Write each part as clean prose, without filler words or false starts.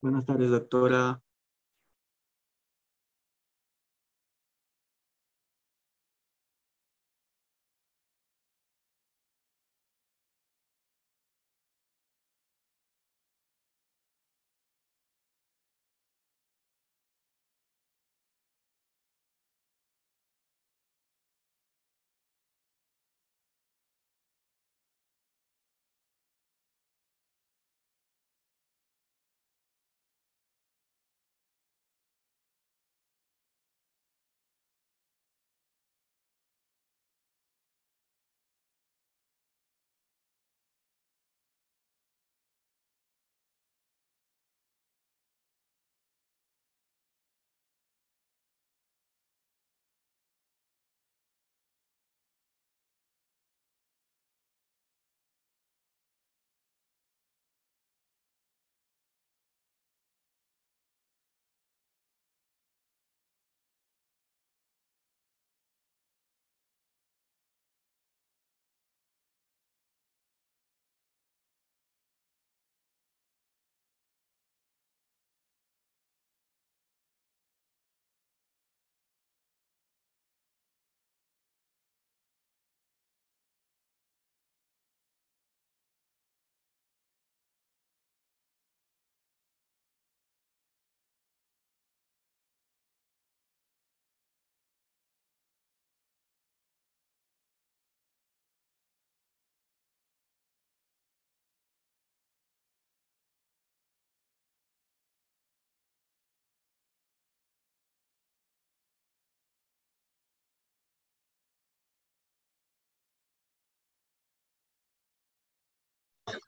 Buenas tardes, doctora.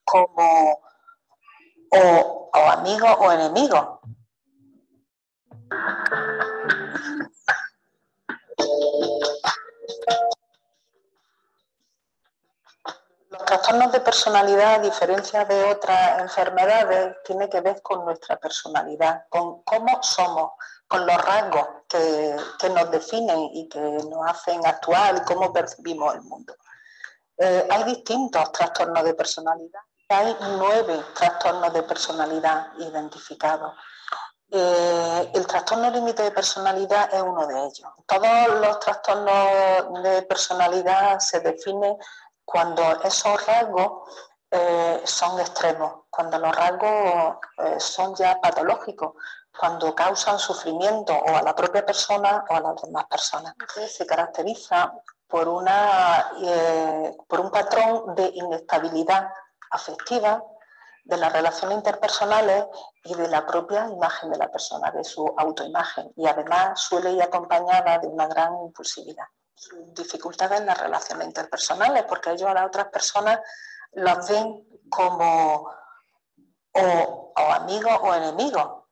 Como o amigo o enemigo. Los trastornos de personalidad, a diferencia de otras enfermedades, tiene que ver con nuestra personalidad, con cómo somos, con los rasgos que nos definen y que nos hacen actuar y cómo percibimos el mundo. Hay distintos trastornos de personalidad. Hay 9 trastornos de personalidad identificados. El trastorno límite de personalidad es uno de ellos. Todos los trastornos de personalidad se definen cuando esos rasgos son extremos, cuando los rasgos son ya patológicos, cuando causan sufrimiento o a la propia persona o a las demás personas. Se caracteriza por un patrón de inestabilidad afectiva, de las relaciones interpersonales y de la propia imagen de la persona, de su autoimagen, y además suele ir acompañada de una gran impulsividad. Dificultades en las relaciones interpersonales, porque ellos a las otras personas los ven como o amigos o enemigos,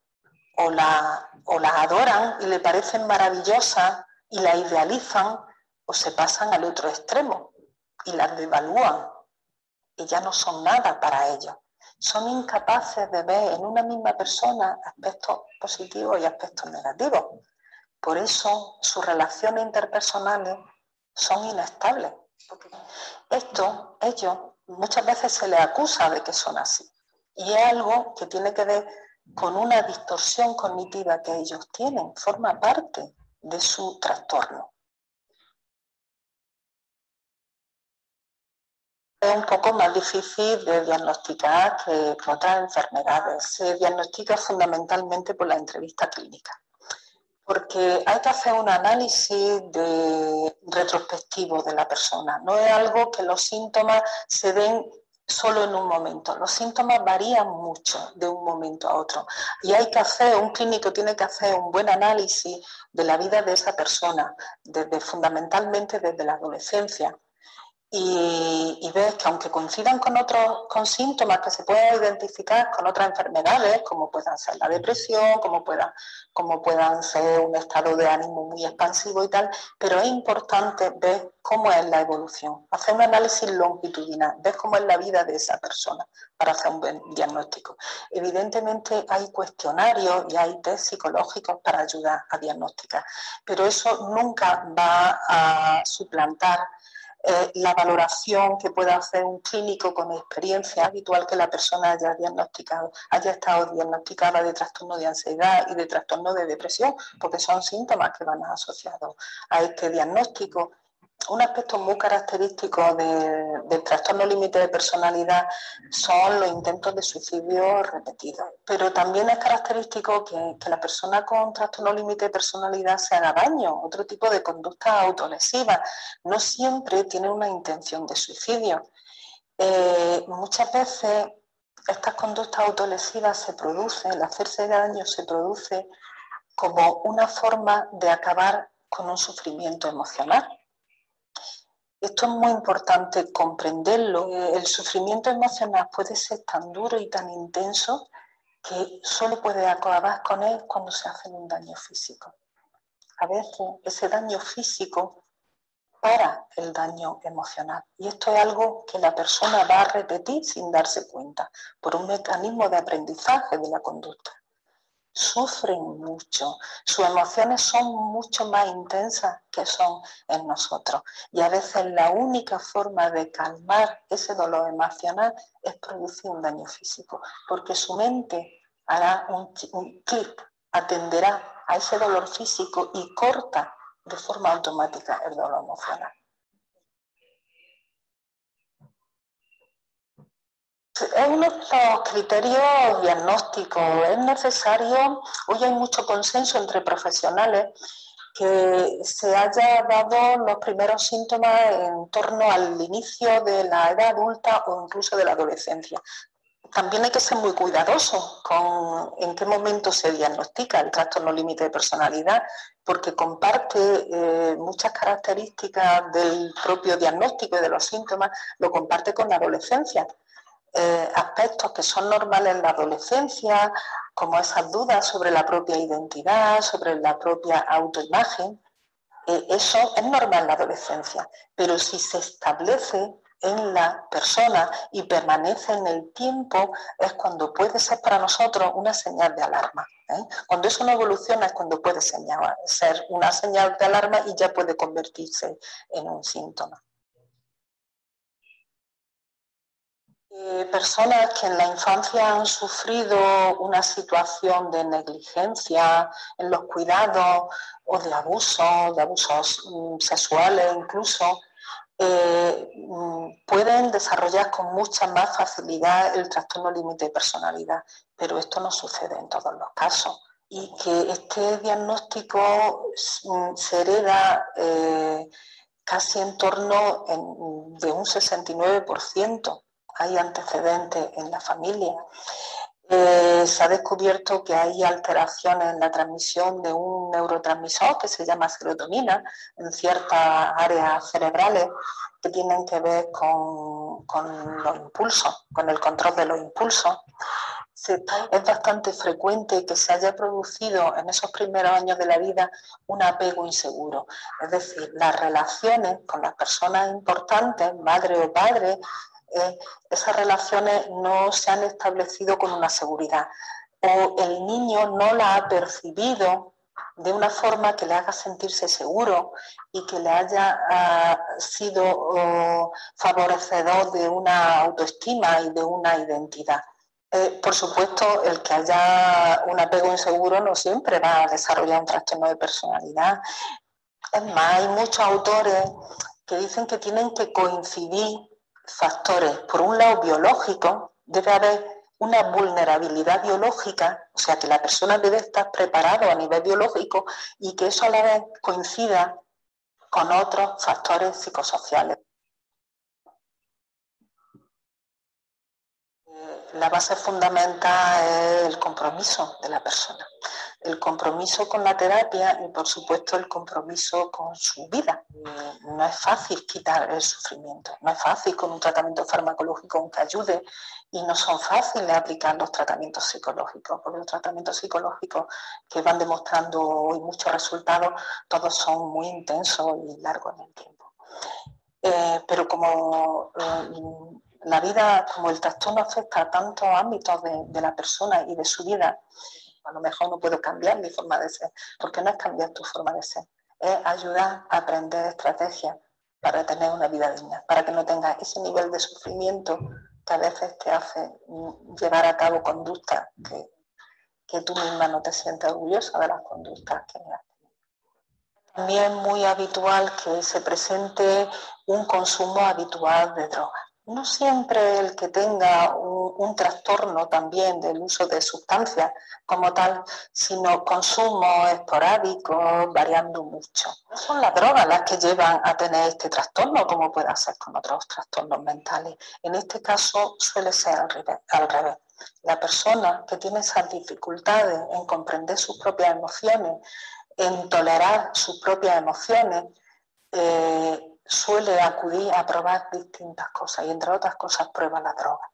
o las adoran y le parecen maravillosas y la idealizan, o se pasan al otro extremo y las devalúan y ya no son nada para ellos. Son incapaces de ver en una misma persona aspectos positivos y aspectos negativos. Por eso sus relaciones interpersonales son inestables. Esto, ellos, muchas veces se les acusa de que son así. Y es algo que tiene que ver con una distorsión cognitiva que ellos tienen, forma parte de su trastorno. Es un poco más difícil de diagnosticar que otras enfermedades. Se diagnostica fundamentalmente por la entrevista clínica, porque hay que hacer un análisis retrospectivo de la persona. No es algo que los síntomas se den solo en un momento. Los síntomas varían mucho de un momento a otro. Y un clínico tiene que hacer un buen análisis de la vida de esa persona, fundamentalmente desde la adolescencia. Y ves que aunque coincidan con síntomas que se pueden identificar con otras enfermedades, como puedan ser la depresión, como puedan ser un estado de ánimo muy expansivo y tal, pero es importante ver cómo es la evolución, hacer un análisis longitudinal, ver cómo es la vida de esa persona para hacer un buen diagnóstico. Evidentemente hay cuestionarios y hay test psicológicos para ayudar a diagnosticar, pero eso nunca va a suplantar la valoración que pueda hacer un clínico con experiencia habitual que la persona haya estado diagnosticada de trastorno de ansiedad y de trastorno de depresión, porque son síntomas que van asociados a este diagnóstico. Un aspecto muy característico del trastorno límite de personalidad son los intentos de suicidio repetidos, pero también es característico que la persona con trastorno límite de personalidad se haga daño, otro tipo de conducta autolesiva. No siempre tiene una intención de suicidio. Muchas veces estas conductas autolesivas se producen, el hacerse daño se produce como una forma de acabar con un sufrimiento emocional. Esto es muy importante comprenderlo. El sufrimiento emocional puede ser tan duro y tan intenso que solo puede acabar con él cuando se hace un daño físico. A veces ese daño físico para el daño emocional. Y esto es algo que la persona va a repetir sin darse cuenta, por un mecanismo de aprendizaje de la conducta. Sufren mucho, sus emociones son mucho más intensas que son en nosotros. Y a veces la única forma de calmar ese dolor emocional es producir un daño físico, porque su mente hará un clic, atenderá a ese dolor físico y corta de forma automática el dolor emocional. Es uno de los criterios diagnósticos. Es necesario, hoy hay mucho consenso entre profesionales, que se haya dado los primeros síntomas en torno al inicio de la edad adulta o incluso de la adolescencia. También hay que ser muy cuidadoso con en qué momento se diagnostica el trastorno límite de personalidad, porque comparte muchas características del propio diagnóstico y de los síntomas, lo comparte con la adolescencia. Aspectos que son normales en la adolescencia, como esas dudas sobre la propia identidad, sobre la propia autoimagen, eso es normal en la adolescencia, pero si se establece en la persona y permanece en el tiempo, es cuando puede ser para nosotros una señal de alarma. Cuando eso no evoluciona es cuando puede ser una señal de alarma y ya puede convertirse en un síntoma. Personas que en la infancia han sufrido una situación de negligencia en los cuidados o de abusos sexuales incluso, pueden desarrollar con mucha más facilidad el trastorno límite de personalidad, pero esto no sucede en todos los casos. Y que este diagnóstico se hereda casi en torno de un 69%. Hay antecedentes en la familia. Se ha descubierto que hay alteraciones en la transmisión de un neurotransmisor que se llama serotonina en ciertas áreas cerebrales que tienen que ver con los impulsos, con el control de los impulsos. Es bastante frecuente que se haya producido en esos primeros años de la vida un apego inseguro. Es decir, las relaciones con las personas importantes, madre o padre, esas relaciones no se han establecido con una seguridad o el niño no la ha percibido de una forma que le haga sentirse seguro y que le haya sido favorecedor de una autoestima y de una identidad. Por supuesto, el que haya un apego inseguro no siempre va a desarrollar un trastorno de personalidad. Es más, hay muchos autores que dicen que tienen que coincidir factores. Por un lado, biológico, debe haber una vulnerabilidad biológica, o sea, que la persona debe estar preparada a nivel biológico y que eso a la vez coincida con otros factores psicosociales. La base fundamental es el compromiso de la persona, el compromiso con la terapia y por supuesto el compromiso con su vida. No es fácil quitar el sufrimiento, no es fácil con un tratamiento farmacológico que ayude y no son fáciles aplicar los tratamientos psicológicos, porque los tratamientos psicológicos que van demostrando hoy muchos resultados, todos son muy intensos y largos en el tiempo. Pero como la vida, como el trastorno afecta a tantos ámbitos de la persona y de su vida, a lo mejor no puedo cambiar mi forma de ser, porque no es cambiar tu forma de ser, es ayudar a aprender estrategias para tener una vida digna, para que no tengas ese nivel de sufrimiento que a veces te hace llevar a cabo conductas que tú misma no te sientes orgullosa de las conductas que has tenido. También es muy habitual que se presente un consumo habitual de drogas. No siempre el que tenga un trastorno también del uso de sustancias como tal, sino consumos esporádicos, variando mucho. No son las drogas las que llevan a tener este trastorno, como puede ser con otros trastornos mentales. En este caso suele ser al revés. La persona que tiene esas dificultades en comprender sus propias emociones, en tolerar sus propias emociones, suele acudir a probar distintas cosas y entre otras cosas prueba la droga.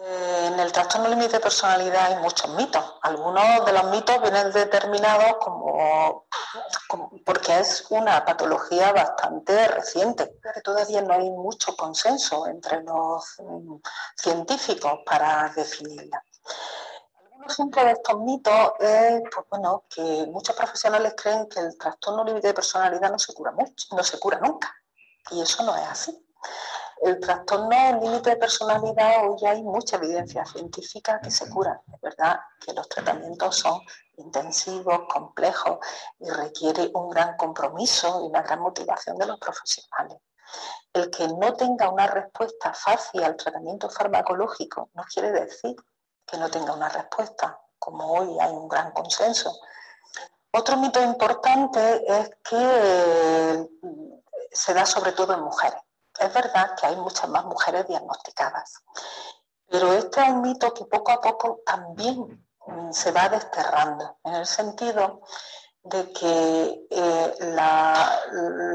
En el trastorno límite de personalidad hay muchos mitos. Algunos de los mitos vienen determinados como porque es una patología bastante reciente, que todavía no hay mucho consenso entre los científicos para definirla. Un ejemplo de estos mitos es que muchos profesionales creen que el trastorno límite de personalidad no se cura nunca, y eso no es así. El trastorno límite de personalidad, hoy hay mucha evidencia científica que se cura. Es verdad que los tratamientos son intensivos, complejos y requiere un gran compromiso y una gran motivación de los profesionales. El que no tenga una respuesta fácil al tratamiento farmacológico no quiere decir que no tenga una respuesta, como hoy hay un gran consenso. Otro mito importante es que se da sobre todo en mujeres. Es verdad que hay muchas más mujeres diagnosticadas, pero este es un mito que poco a poco también se va desterrando, en el sentido de que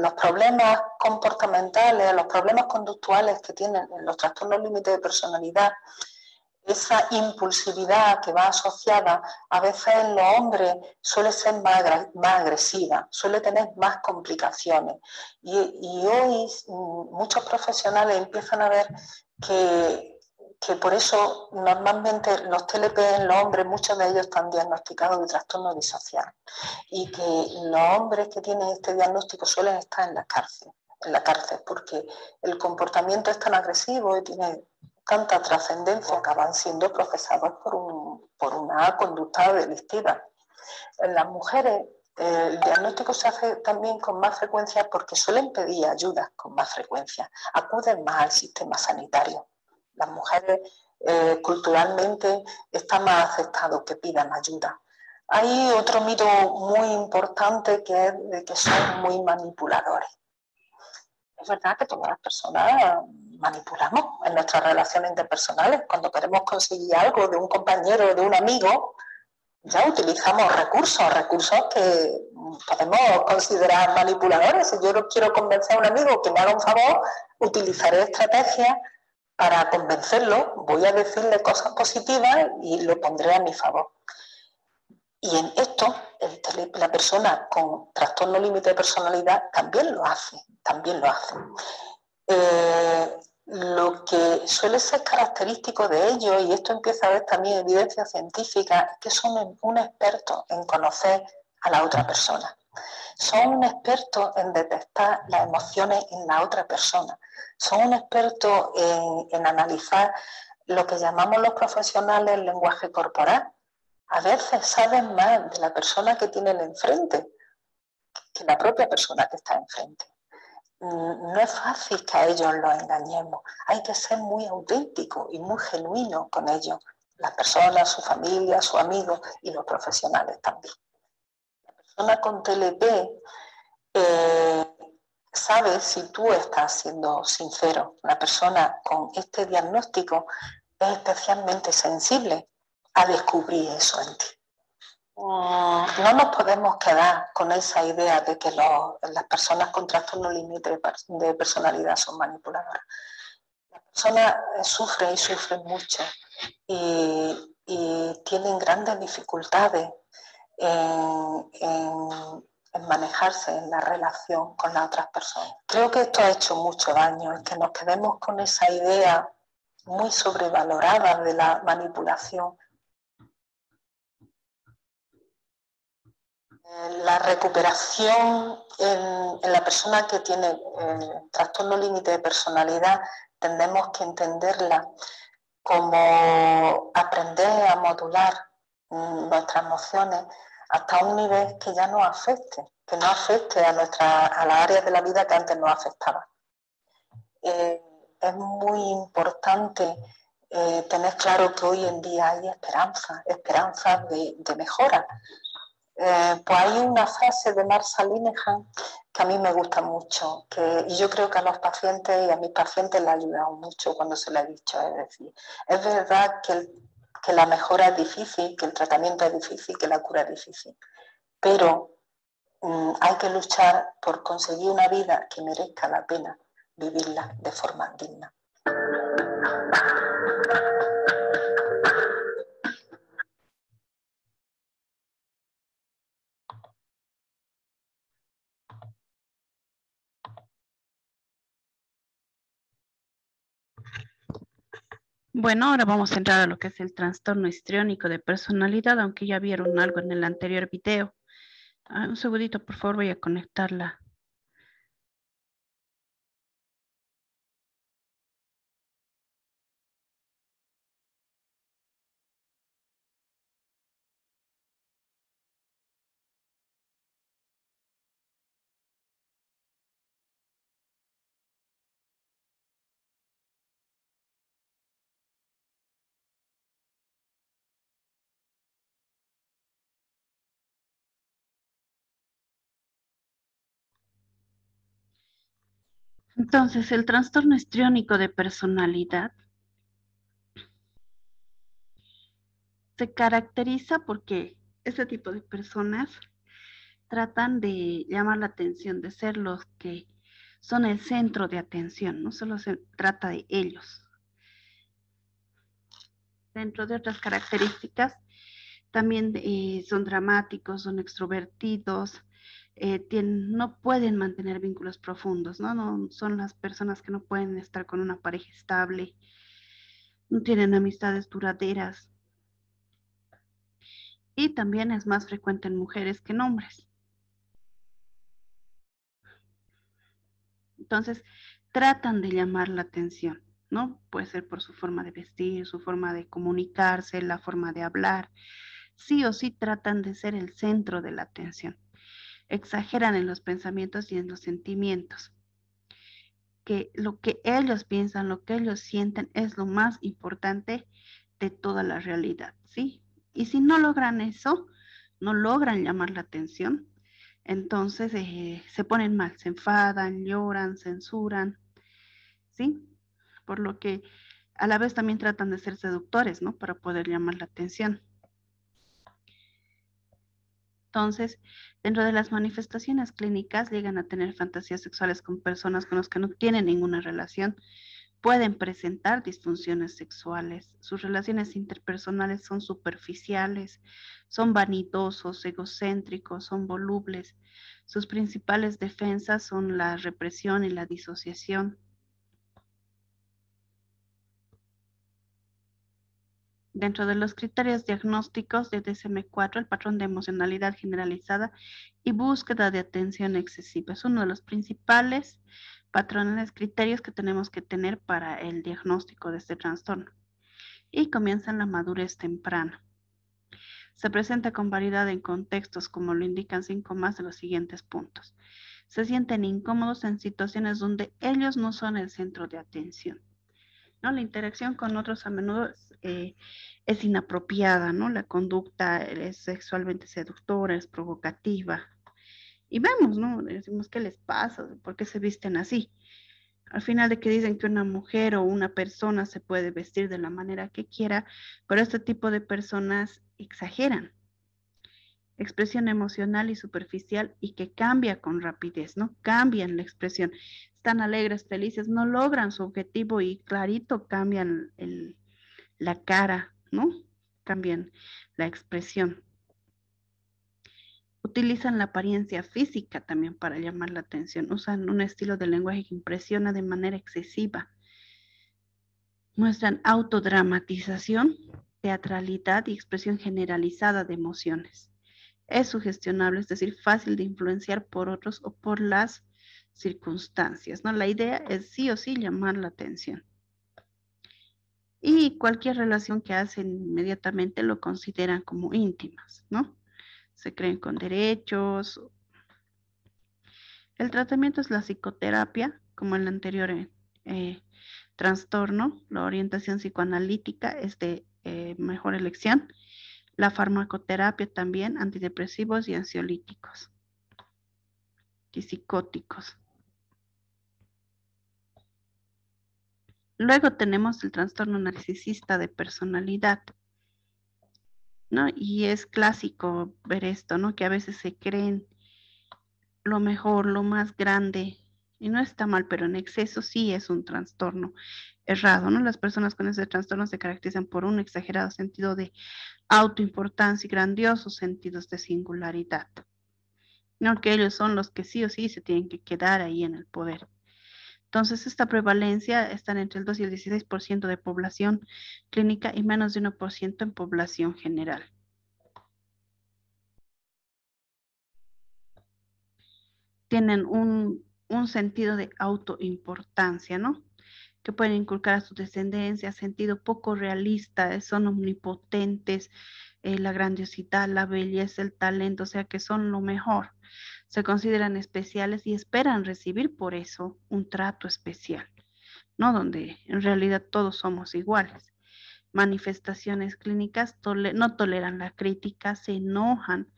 los problemas comportamentales, los problemas conductuales que tienen los trastornos límite de personalidad, esa impulsividad que va asociada a veces en los hombres suele ser más agresiva, suele tener más complicaciones. Y hoy muchos profesionales empiezan a ver que por eso normalmente los TLP en los hombres, muchos de ellos están diagnosticados de trastorno disocial, y que los hombres que tienen este diagnóstico suelen estar en la cárcel, porque el comportamiento es tan agresivo y tiene tanta trascendencia, acaban siendo procesados por una conducta delictiva. En las mujeres el diagnóstico se hace también con más frecuencia porque suelen pedir ayuda con más frecuencia, acuden más al sistema sanitario. Las mujeres culturalmente está más aceptado que pidan ayuda. Hay otro mito muy importante que es de que son muy manipuladores. Es verdad que todas las personas manipulamos en nuestras relaciones interpersonales. Cuando queremos conseguir algo de un compañero o de un amigo, ya utilizamos recursos que podemos considerar manipuladores. Si yo no quiero convencer a un amigo que me haga un favor, utilizaré estrategias para convencerlo, voy a decirle cosas positivas y lo pondré a mi favor. Y en esto, la persona con trastorno límite de personalidad también lo hace. Lo que suele ser característico de ellos, y esto empieza a haber también evidencia científica, es que son un experto en conocer a la otra persona. Son un experto en detectar las emociones en la otra persona. Son un experto en analizar lo que llamamos los profesionales el lenguaje corporal. A veces saben más de la persona que tienen enfrente que la propia persona que está enfrente. No es fácil que a ellos los engañemos. Hay que ser muy auténtico y muy genuino con ellos. Las personas, su familia, sus amigos y los profesionales también. La persona con TLP sabe si tú estás siendo sincero. La persona con este diagnóstico es especialmente sensible a descubrir eso en ti. No nos podemos quedar con esa idea de que las personas con trastorno límite de personalidad son manipuladoras. Las personas sufren y sufren mucho y tienen grandes dificultades en manejarse en la relación con las otras personas. Creo que esto ha hecho mucho daño, el que nos quedemos con esa idea muy sobrevalorada de la manipulación. La recuperación en la persona que tiene trastorno límite de personalidad, tendemos que entenderla como aprender a modular nuestras emociones hasta un nivel que ya no afecte, que no afecte a las áreas de la vida que antes nos afectaban. Es muy importante tener claro que hoy en día hay esperanzas de mejora. Pues hay una frase de Marsha Linehan que a mí me gusta mucho, y yo creo que a los pacientes y a mis pacientes le ha ayudado mucho cuando se lo he dicho. Es decir, es verdad que la mejora es difícil, que el tratamiento es difícil, que la cura es difícil, pero hay que luchar por conseguir una vida que merezca la pena vivirla de forma digna. Bueno, ahora vamos a entrar a lo que es el trastorno histriónico de personalidad, aunque ya vieron algo en el anterior video. Un segundito, por favor, voy a conectarla. Entonces, el trastorno histriónico de personalidad se caracteriza porque este tipo de personas tratan de llamar la atención, de ser los que son el centro de atención, no solo se trata de ellos. Dentro de otras características, también son dramáticos, son extrovertidos, no pueden mantener vínculos profundos, ¿no? No son las personas que no pueden estar con una pareja estable, no tienen amistades duraderas. Y también es más frecuente en mujeres que en hombres. Entonces, tratan de llamar la atención, ¿no? Puede ser por su forma de vestir, su forma de comunicarse, la forma de hablar. Sí o sí tratan de ser el centro de la atención. Exageran en los pensamientos y en los sentimientos. Que lo que ellos piensan, lo que ellos sienten es lo más importante de toda la realidad, ¿sí? Y si no logran eso, no logran llamar la atención, entonces se ponen mal, se enfadan, lloran, censuran, ¿sí? Por lo que a la vez también tratan de ser seductores, ¿no? Para poder llamar la atención. Entonces, dentro de las manifestaciones clínicas llegan a tener fantasías sexuales con personas con las que no tienen ninguna relación, pueden presentar disfunciones sexuales, sus relaciones interpersonales son superficiales, son vanidosos, egocéntricos, son volubles, sus principales defensas son la represión y la disociación. Dentro de los criterios diagnósticos de DSM-4, el patrón de emocionalidad generalizada y búsqueda de atención excesiva es uno de los principales patrones, criterios que tenemos que tener para el diagnóstico de este trastorno. Y comienza en la madurez temprana. Se presenta con variedad en contextos, como lo indican 5 más de los siguientes puntos. Se sienten incómodos en situaciones donde ellos no son el centro de atención, ¿no? La interacción con otros a menudo es inapropiada, ¿no? La conducta es sexualmente seductora, es provocativa. Y vemos, ¿no? Decimos, ¿qué les pasa? ¿Por qué se visten así? Al final de que dicen que una mujer o una persona se puede vestir de la manera que quiera, pero este tipo de personas exageran. Expresión emocional y superficial y que cambia con rapidez, ¿no? Cambian la expresión. Están alegres, felices, no logran su objetivo y clarito cambian la cara, ¿no? Cambian la expresión. Utilizan la apariencia física también para llamar la atención. Usan un estilo de lenguaje que impresiona de manera excesiva. Muestran autodramatización, teatralidad y expresión generalizada de emociones. Es sugestionable, es decir, fácil de influenciar por otros o por las circunstancias, ¿no? La idea es sí o sí llamar la atención. Y cualquier relación que hacen inmediatamente lo consideran como íntimas, ¿no? Se creen con derechos. El tratamiento es la psicoterapia, como el anterior eh, trastorno. La orientación psicoanalítica es de mejor elección. La farmacoterapia también, antidepresivos y ansiolíticos y psicóticos. Luego tenemos el trastorno narcisista de personalidad, ¿no? Y es clásico ver esto, ¿no? Que a veces se creen lo mejor, lo más grande, y no está mal, pero en exceso sí es un trastorno errado, ¿no? Las personas con ese trastorno se caracterizan por un exagerado sentido de autoimportancia y grandiosos sentidos de singularidad, ¿no? Que ellos son los que sí o sí se tienen que quedar ahí en el poder. Entonces, esta prevalencia está entre el 2 y el 16% de población clínica y menos de 1% en población general. Tienen un sentido de autoimportancia, ¿no? Que pueden inculcar a su descendencia, sentido poco realista, son omnipotentes, la grandiosidad, la belleza, el talento, o sea que son lo mejor. Se consideran especiales y esperan recibir por eso un trato especial, ¿no? Donde en realidad todos somos iguales. Manifestaciones clínicas no toleran la crítica, se enojan,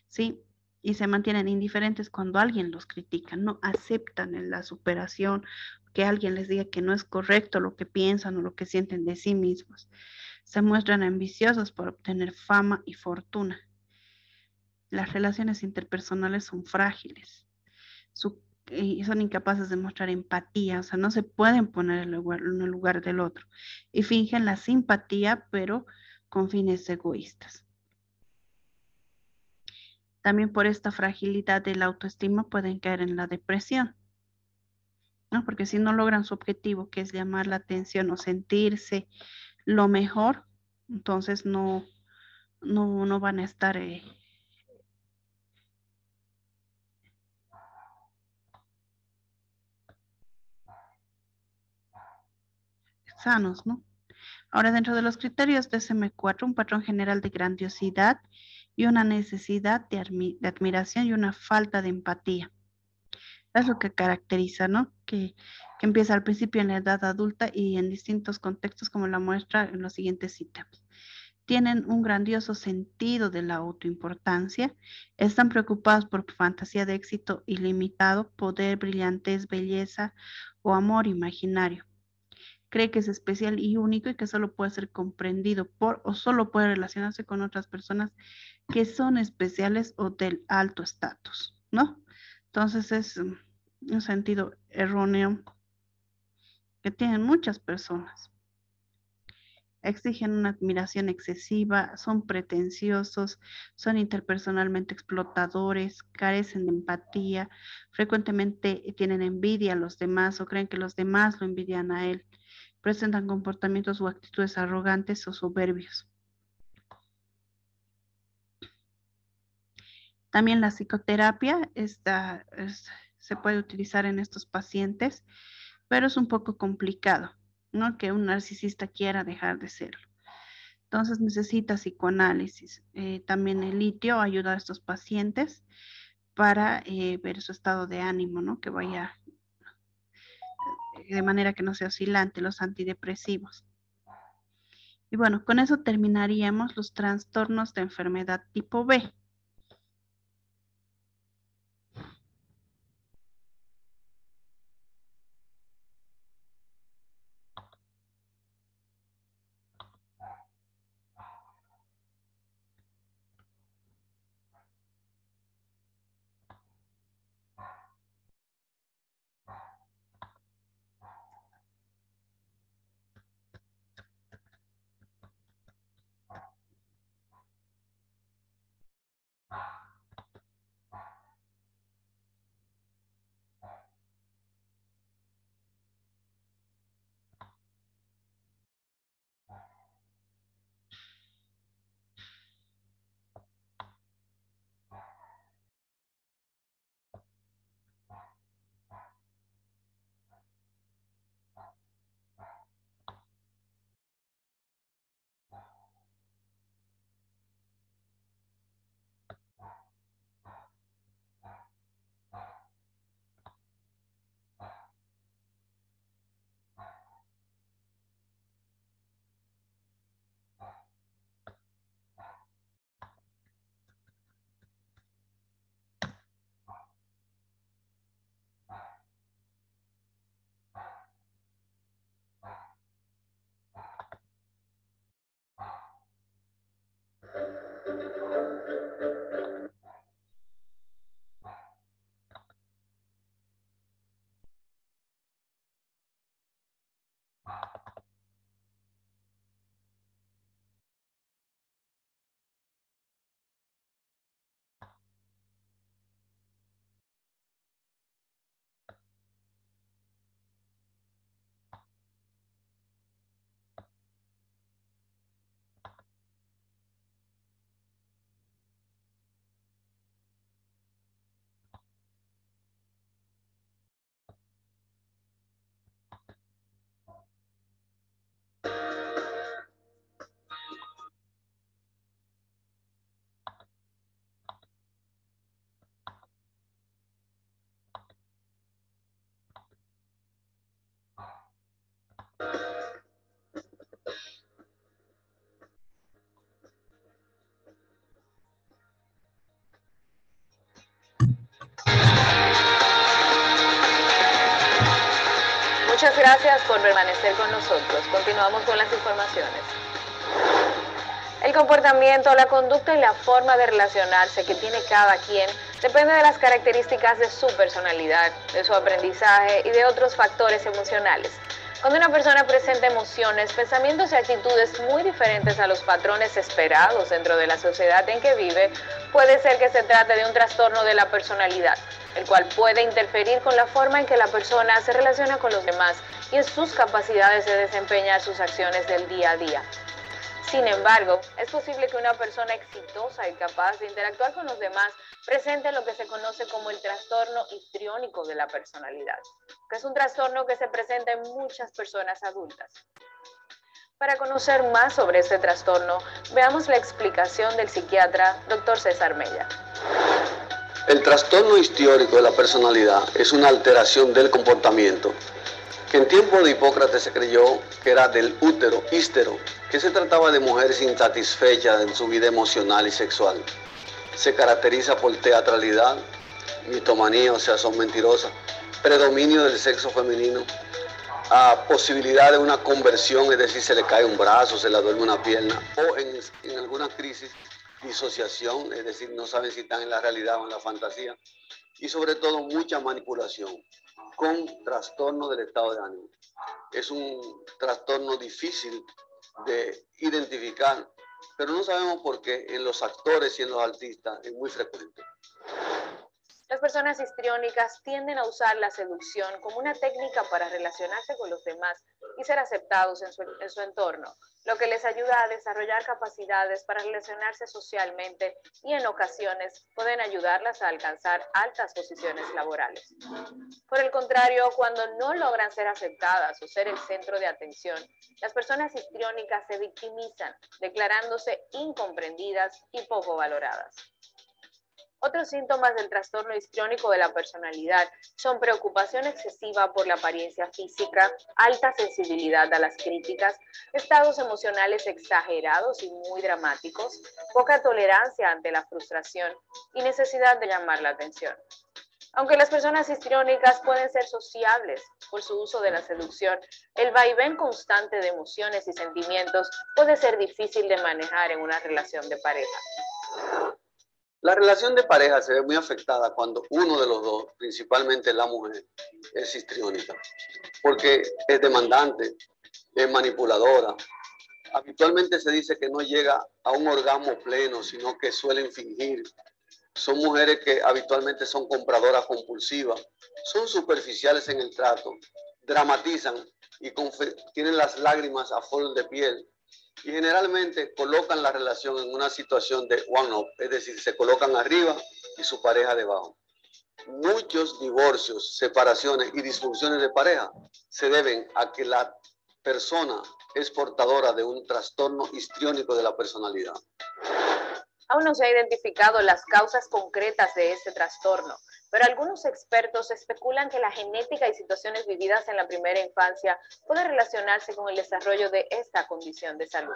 ¿sí? Y se mantienen indiferentes cuando alguien los critica, no aceptan en la superación, que alguien les diga que no es correcto lo que piensan o lo que sienten de sí mismos. Se muestran ambiciosos por obtener fama y fortuna. Las relaciones interpersonales son frágiles, y son incapaces de mostrar empatía, o sea, no se pueden poner en el lugar del otro. Y fingen la simpatía, pero con fines egoístas. También por esta fragilidad de la autoestima pueden caer en la depresión, ¿no? Porque si no logran su objetivo, que es llamar la atención o sentirse lo mejor, entonces no van a estar sanos, ¿no? Ahora, dentro de los criterios de SM4, un patrón general de grandiosidad y una necesidad de admiración y una falta de empatía. Es lo que caracteriza, ¿no? Que empieza al principio en la edad adulta y en distintos contextos, como la muestra en los siguientes ítems. Tienen un grandioso sentido de la autoimportancia, están preocupados por fantasía de éxito ilimitado, poder, brillantez, belleza o amor imaginario. Cree que es especial y único y que solo puede ser comprendido por o solo puede relacionarse con otras personas que son especiales o del alto estatus, ¿no? Entonces es un sentido erróneo que tienen muchas personas. Exigen una admiración excesiva, son pretenciosos, son interpersonalmente explotadores, carecen de empatía, frecuentemente tienen envidia a los demás o creen que los demás lo envidian a él, presentan comportamientos o actitudes arrogantes o soberbios. También la psicoterapia se puede utilizar en estos pacientes, pero es un poco complicado, ¿no? Que un narcisista quiera dejar de serlo. Entonces necesita psicoanálisis. También el litio ayuda a estos pacientes para ver su estado de ánimo, ¿no? Que vaya de manera que no sea oscilante, los antidepresivos. Y bueno, con eso terminaríamos los trastornos de enfermedad tipo B. Muchas gracias por permanecer con nosotros. Continuamos con las informaciones. El comportamiento, la conducta y la forma de relacionarse que tiene cada quien depende de las características de su personalidad, de su aprendizaje y de otros factores emocionales. Cuando una persona presenta emociones, pensamientos y actitudes muy diferentes a los patrones esperados dentro de la sociedad en que vive, puede ser que se trate de un trastorno de la personalidad, el cual puede interferir con la forma en que la persona se relaciona con los demás y en sus capacidades de desempeñar sus acciones del día a día. Sin embargo, es posible que una persona exitosa y capaz de interactuar con los demás presente lo que se conoce como el trastorno histriónico de la personalidad, que es un trastorno que se presenta en muchas personas adultas. Para conocer más sobre este trastorno, veamos la explicación del psiquiatra Dr. César Mella. El trastorno histriónico de la personalidad es una alteración del comportamiento que en tiempo de Hipócrates se creyó que era del útero, hístero, que se trataba de mujeres insatisfechas en su vida emocional y sexual. Se caracteriza por teatralidad, mitomanía, o sea, son mentirosas, predominio del sexo femenino, posibilidad de una conversión, es decir, se le cae un brazo, se le duerme una pierna, o en alguna crisis, disociación, es decir, no saben si están en la realidad o en la fantasía, y sobre todo mucha manipulación, con trastorno del estado de ánimo. Es un trastorno difícil de identificar, pero no sabemos por qué en los actores y en los artistas es muy frecuente. Las personas histriónicas tienden a usar la seducción como una técnica para relacionarse con los demás y ser aceptados en su entorno, lo que les ayuda a desarrollar capacidades para relacionarse socialmente y en ocasiones pueden ayudarlas a alcanzar altas posiciones laborales. Por el contrario, cuando no logran ser aceptadas o ser el centro de atención, las personas histriónicas se victimizan, declarándose incomprendidas y poco valoradas. Otros síntomas del trastorno histriónico de la personalidad son preocupación excesiva por la apariencia física, alta sensibilidad a las críticas, estados emocionales exagerados y muy dramáticos, poca tolerancia ante la frustración y necesidad de llamar la atención. Aunque las personas histriónicas pueden ser sociables por su uso de la seducción, el vaivén constante de emociones y sentimientos puede ser difícil de manejar en una relación de pareja. La relación de pareja se ve muy afectada cuando uno de los dos, principalmente la mujer, es histriónica, porque es demandante, es manipuladora. Habitualmente se dice que no llega a un orgasmo pleno, sino que suelen fingir. Son mujeres que habitualmente son compradoras compulsivas, son superficiales en el trato, dramatizan y tienen las lágrimas a flor de piel. Y generalmente colocan la relación en una situación de one-up, es decir, se colocan arriba y su pareja debajo. Muchos divorcios, separaciones y disfunciones de pareja se deben a que la persona es portadora de un trastorno histriónico de la personalidad. Aún no se han identificado las causas concretas de este trastorno, pero algunos expertos especulan que la genética y situaciones vividas en la primera infancia pueden relacionarse con el desarrollo de esta condición de salud.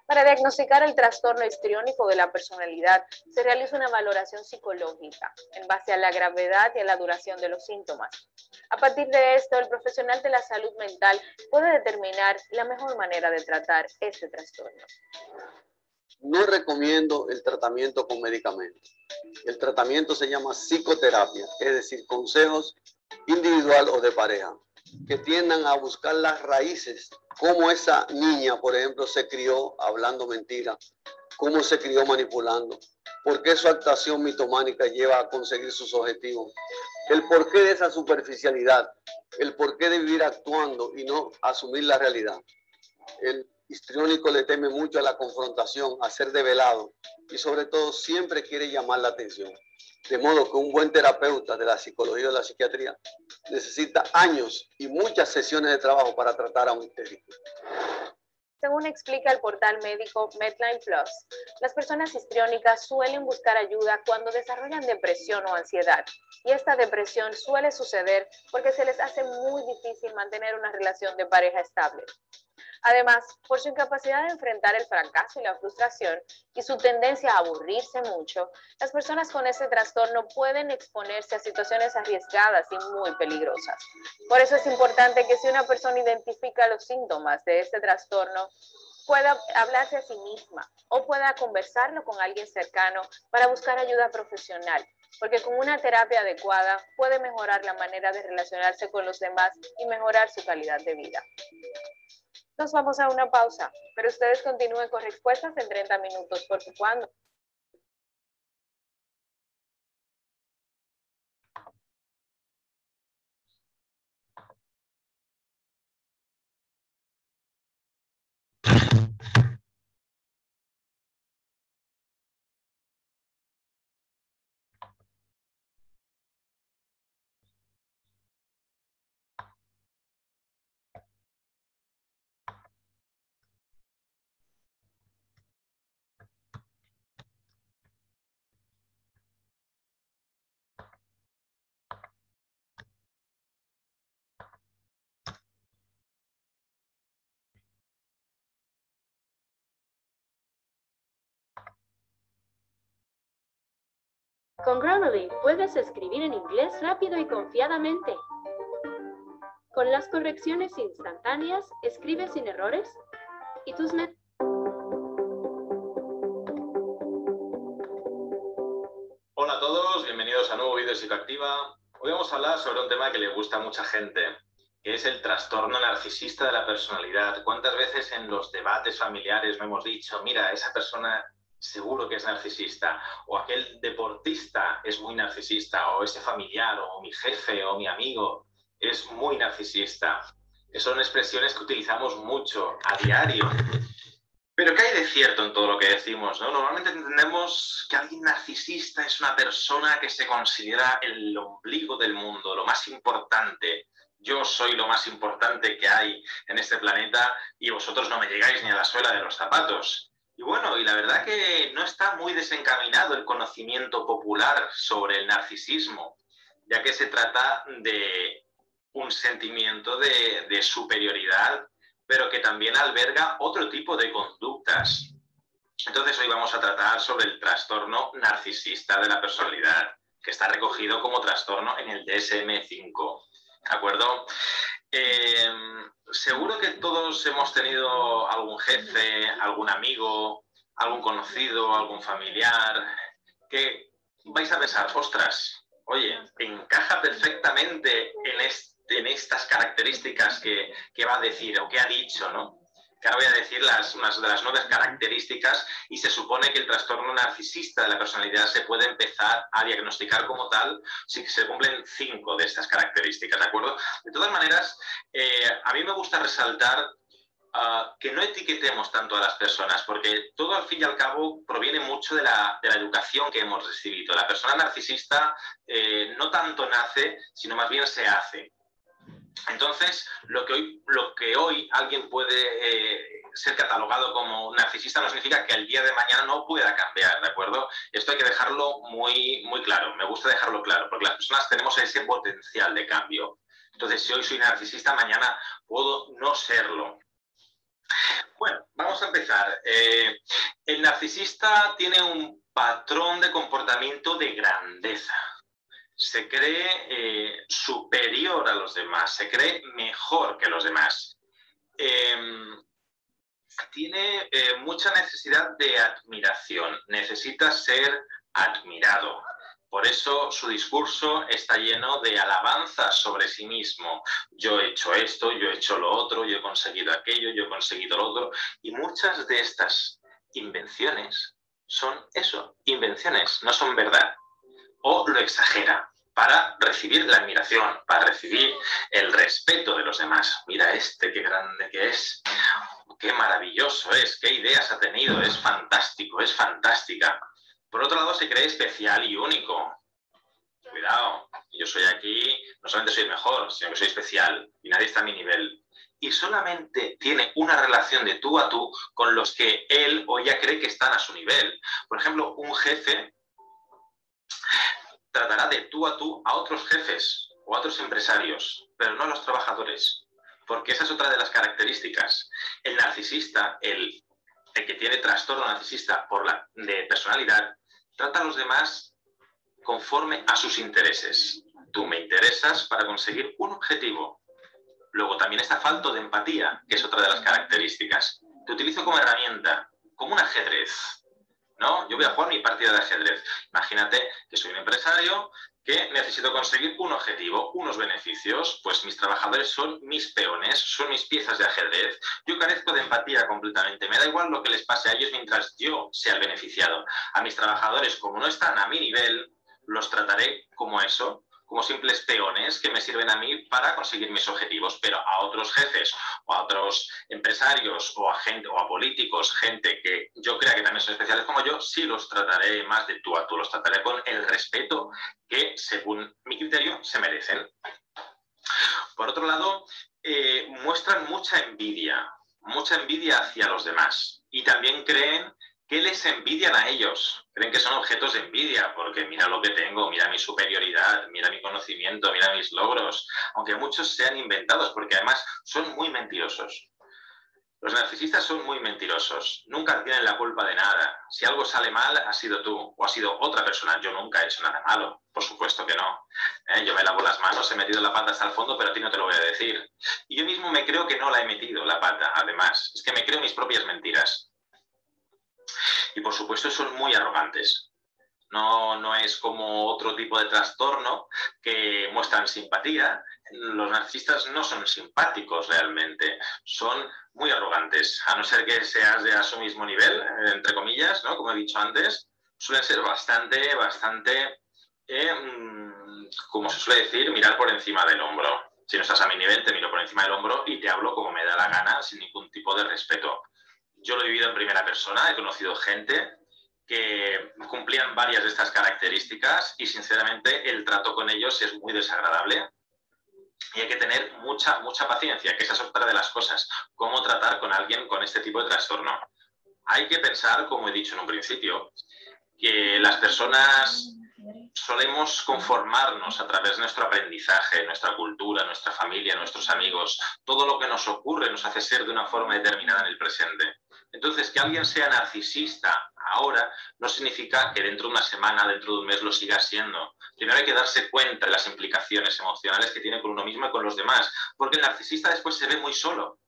Para diagnosticar el trastorno histriónico de la personalidad, se realiza una valoración psicológica en base a la gravedad y a la duración de los síntomas. A partir de esto, el profesional de la salud mental puede determinar la mejor manera de tratar este trastorno. No recomiendo el tratamiento con medicamentos. El tratamiento se llama psicoterapia, es decir, consejos individual o de pareja, que tiendan a buscar las raíces, cómo esa niña, por ejemplo, se crió hablando mentiras, cómo se crió manipulando, por qué su actuación mitománica lleva a conseguir sus objetivos, el porqué de esa superficialidad, el porqué de vivir actuando y no asumir la realidad. El histriónico le teme mucho a la confrontación, a ser develado y sobre todo siempre quiere llamar la atención. De modo que un buen terapeuta de la psicología o de la psiquiatría necesita años y muchas sesiones de trabajo para tratar a un histérico. Según explica el portal médico Medline Plus, las personas histriónicas suelen buscar ayuda cuando desarrollan depresión o ansiedad, y esta depresión suele suceder porque se les hace muy difícil mantener una relación de pareja estable. Además, por su incapacidad de enfrentar el fracaso y la frustración y su tendencia a aburrirse mucho, las personas con este trastorno pueden exponerse a situaciones arriesgadas y muy peligrosas. Por eso es importante que si una persona identifica los síntomas de este trastorno, pueda hablarse a sí misma o pueda conversarlo con alguien cercano para buscar ayuda profesional, porque con una terapia adecuada puede mejorar la manera de relacionarse con los demás y mejorar su calidad de vida. Nos vamos a una pausa, pero ustedes continúen con respuestas en 30 minutos, porque cuando Con Grammarly puedes escribir en inglés rápido y confiadamente. Con las correcciones instantáneas, escribes sin errores y tus metas. Hola a todos, bienvenidos a un nuevo vídeo de Psicoactiva. Hoy vamos a hablar sobre un tema que le gusta a mucha gente, que es el trastorno narcisista de la personalidad. ¿Cuántas veces en los debates familiares no hemos dicho, mira, esa persona seguro que es narcisista, o aquel deportista es muy narcisista, o ese familiar, o mi jefe, o mi amigo es muy narcisista? Son expresiones que utilizamos mucho a diario. Pero ¿qué hay de cierto en todo lo que decimos, ¿no? Normalmente entendemos que alguien narcisista es una persona que se considera el ombligo del mundo, lo más importante. Yo soy lo más importante que hay en este planeta y vosotros no me llegáis ni a la suela de los zapatos. Y bueno, y la verdad que no está muy desencaminado el conocimiento popular sobre el narcisismo, ya que se trata de un sentimiento de superioridad, pero que también alberga otro tipo de conductas. Entonces hoy vamos a tratar sobre el trastorno narcisista de la personalidad, que está recogido como trastorno en el DSM-5, ¿de acuerdo? Seguro que todos hemos tenido algún jefe, algún amigo, algún conocido, algún familiar, que vais a pensar, ostras, oye, encaja perfectamente en estas características que va a decir o que ha dicho, ¿no? Que ahora voy a decir unas de las 9 características, y se supone que el trastorno narcisista de la personalidad se puede empezar a diagnosticar como tal si se cumplen 5 de estas características, ¿de acuerdo? De todas maneras, a mí me gusta resaltar que no etiquetemos tanto a las personas, porque todo al fin y al cabo proviene mucho de la educación que hemos recibido. La persona narcisista no tanto nace, sino más bien se hace. Entonces, lo que hoy alguien puede ser catalogado como narcisista no significa que el día de mañana no pueda cambiar, ¿de acuerdo? Esto hay que dejarlo muy, muy claro. Me gusta dejarlo claro, porque las personas tenemos ese potencial de cambio. Entonces, si hoy soy narcisista, mañana puedo no serlo. Bueno, vamos a empezar. El narcisista tiene un patrón de comportamiento de grandeza. Se cree superior a los demás, se cree mejor que los demás. Tiene mucha necesidad de admiración, necesita ser admirado. Por eso su discurso está lleno de alabanzas sobre sí mismo. Yo he hecho esto, yo he hecho lo otro, yo he conseguido aquello, yo he conseguido lo otro. Y muchas de estas invenciones son eso, invenciones, no son verdad. O lo exagera para recibir la admiración, para recibir el respeto de los demás. Mira este, qué grande que es, qué maravilloso es, qué ideas ha tenido, es fantástico, es fantástica. Por otro lado, se cree especial y único. Cuidado, yo soy aquí, no solamente soy el mejor, sino que soy especial y nadie está a mi nivel. Y solamente tiene una relación de tú a tú con los que él o ella cree que están a su nivel. Por ejemplo, un jefe tratará de tú a tú a otros jefes o a otros empresarios, pero no a los trabajadores, porque esa es otra de las características. El narcisista, el que tiene trastorno narcisista de personalidad, trata a los demás conforme a sus intereses. Tú me interesas para conseguir un objetivo. Luego también está falto de empatía, que es otra de las características. Te utilizo como herramienta, como un ajedrez, ¿no? Yo voy a jugar mi partida de ajedrez. Imagínate que soy un empresario que necesito conseguir un objetivo, unos beneficios, pues mis trabajadores son mis peones, son mis piezas de ajedrez. Yo carezco de empatía completamente. Me da igual lo que les pase a ellos mientras yo sea el beneficiado. A mis trabajadores, como no están a mi nivel, los trataré como eso, como simples peones que me sirven a mí para conseguir mis objetivos, pero a otros jefes o a otros empresarios o a gente o a políticos, gente que yo crea que también son especiales como yo, sí los trataré más de tú a tú, los trataré con el respeto que, según mi criterio, se merecen. Por otro lado, muestran mucha envidia hacia los demás y también creen que les envidian a ellos. Creen que son objetos de envidia, porque mira lo que tengo, mira mi superioridad, mira mi conocimiento, mira mis logros, aunque muchos sean inventados, porque además son muy mentirosos. Los narcisistas son muy mentirosos, nunca tienen la culpa de nada. Si algo sale mal, ha sido tú o ha sido otra persona. Yo nunca he hecho nada malo, por supuesto que no. Yo me lavo las manos, he metido la pata hasta el fondo, pero a ti no te lo voy a decir. Y yo mismo me creo que no la he metido, la pata, además. Es que me creo mis propias mentiras. Y por supuesto son muy arrogantes. No es como otro tipo de trastorno que muestran simpatía. Los narcisistas no son simpáticos realmente, son muy arrogantes. A no ser que seas de a su mismo nivel, entre comillas, ¿no? Como he dicho antes, suelen ser bastante, como se suele decir, mirar por encima del hombro. Si no estás a mi nivel, te miro por encima del hombro y te hablo como me da la gana, sin ningún tipo de respeto. Yo lo he vivido en primera persona, he conocido gente que cumplían varias de estas características y sinceramente el trato con ellos es muy desagradable y hay que tener mucha paciencia, que esa es otra de las cosas, cómo tratar con alguien con este tipo de trastorno. Hay que pensar, como he dicho en un principio, que las personas solemos conformarnos a través de nuestro aprendizaje, nuestra cultura, nuestra familia, nuestros amigos. Todo lo que nos ocurre nos hace ser de una forma determinada en el presente. Entonces, que alguien sea narcisista ahora no significa que dentro de una semana, dentro de un mes lo siga siendo. Primero hay que darse cuenta de las implicaciones emocionales que tiene con uno mismo y con los demás, porque el narcisista después se ve muy solo,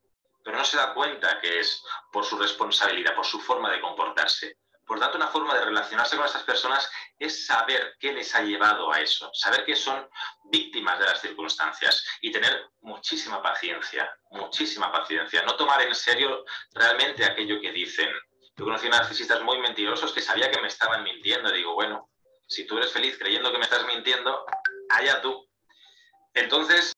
pero no se da cuenta que es por su responsabilidad, por su forma de comportarse. Por tanto, una forma de relacionarse con esas personas es saber qué les ha llevado a eso, saber que son víctimas de las circunstancias y tener muchísima paciencia, no tomar en serio realmente aquello que dicen. Yo conocí a narcisistas muy mentirosos que sabía que me estaban mintiendo. Digo, bueno, si tú eres feliz creyendo que me estás mintiendo, allá tú. Entonces,